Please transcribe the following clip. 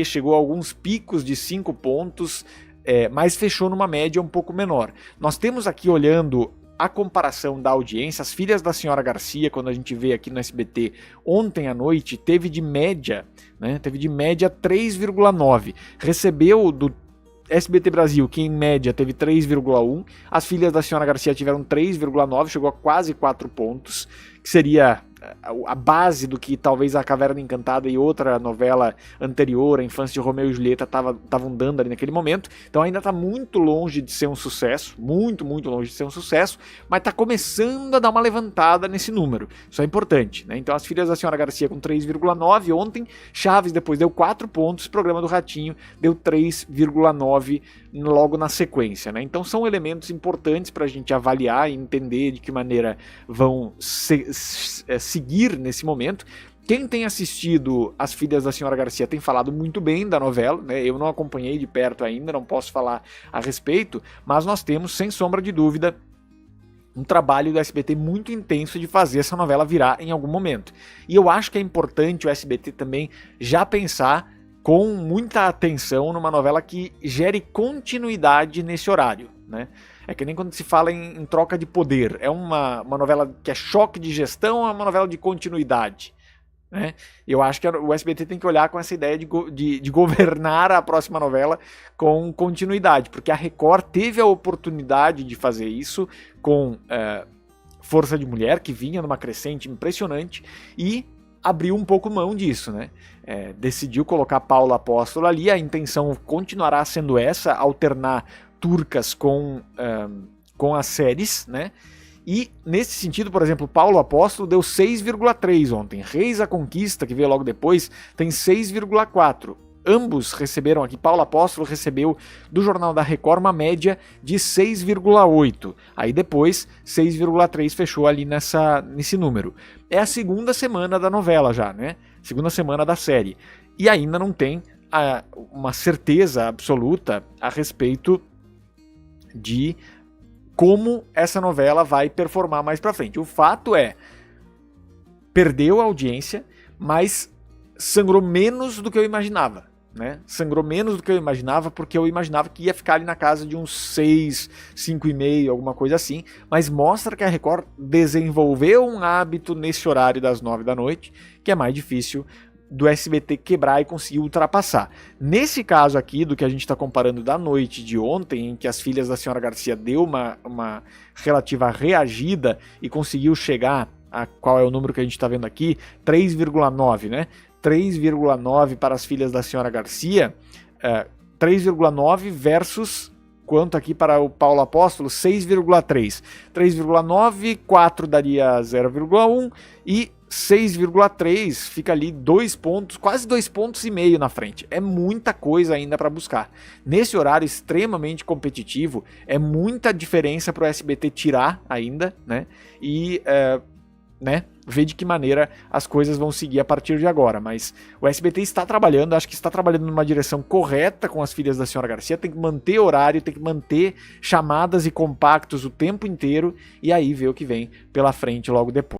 chegou a alguns picos de 5 pontos, mas fechou numa média um pouco menor. Nós temos aqui, olhando a comparação da audiência, As Filhas da Senhora Garcia, quando a gente vê aqui no SBT ontem à noite, teve de média 3,9. Recebeu do SBT Brasil, que em média teve 3,1. As Filhas da Senhora Garcia tiveram 3,9, chegou a quase 4 pontos, que seria a base do que talvez A Caverna Encantada e outra novela anterior, A Infância de Romeu e Julieta, estavam dando ali naquele momento. Então ainda está muito longe de ser um sucesso, muito longe de ser um sucesso, mas está começando a dar uma levantada nesse número. Isso é importante, né? Então As Filhas da Senhora Garcia com 3,9 ontem, Chaves depois deu 4 pontos, Programa do Ratinho deu 3,9 logo na sequência, né? Então são elementos importantes para a gente avaliar e entender de que maneira vão seguir nesse momento. Quem tem assistido As Filhas da Senhora Garcia tem falado muito bem da novela, né? Eu não acompanhei de perto ainda, não posso falar a respeito, mas nós temos, sem sombra de dúvida, um trabalho do SBT muito intenso de fazer essa novela virar em algum momento. E eu acho que é importante o SBT também já pensar com muita atenção numa novela que gere continuidade nesse horário, né? É que nem quando se fala em troca de poder. É uma novela que é choque de gestão ou é uma novela de continuidade, né? Eu acho que o SBT tem que olhar com essa ideia de governar a próxima novela com continuidade, porque a Record teve a oportunidade de fazer isso com Força de Mulher, que vinha numa crescente impressionante, e abriu um pouco mão disso, né? Decidiu colocar Paulo Apóstolo ali. A intenção continuará sendo essa, alternar turcas com as séries, né? E nesse sentido, por exemplo, Paulo Apóstolo deu 6,3 ontem. Reis a Conquista, que veio logo depois, tem 6,4. Ambos receberam aqui, Paulo Apóstolo recebeu do Jornal da Record uma média de 6,8. Aí depois, 6,3 fechou ali nesse número. É a segunda semana da novela já, né? Segunda semana da série. E ainda não tem uma certeza absoluta a respeito de como essa novela vai performar mais pra frente. O fato é, perdeu a audiência, mas sangrou menos do que eu imaginava, né? Sangrou menos do que eu imaginava, porque eu imaginava que ia ficar ali na casa de uns 6, 5,5, alguma coisa assim, mas mostra que a Record desenvolveu um hábito nesse horário das 9 da noite, que é mais difícil do SBT quebrar e conseguir ultrapassar. Nesse caso aqui, do que a gente está comparando da noite de ontem, em que As Filhas da Senhora Garcia deu uma relativa reagida e conseguiu chegar a qual é o número que a gente está vendo aqui, 3,9, né? 3,9 para As Filhas da Senhora Garcia, 3,9 versus quanto aqui para o Paulo Apóstolo? 6,3. 3,9, 4 daria 0,1 e 6,3 fica ali 2 pontos, quase 2,5 pontos na frente. É muita coisa ainda para buscar. Nesse horário extremamente competitivo, é muita diferença para o SBT tirar ainda, né? E ver de que maneira as coisas vão seguir a partir de agora. Mas o SBT está trabalhando, acho que está trabalhando numa direção correta com As Filhas da Senhora Garcia, tem que manter horário, tem que manter chamadas e compactos o tempo inteiro, e aí ver o que vem pela frente logo depois.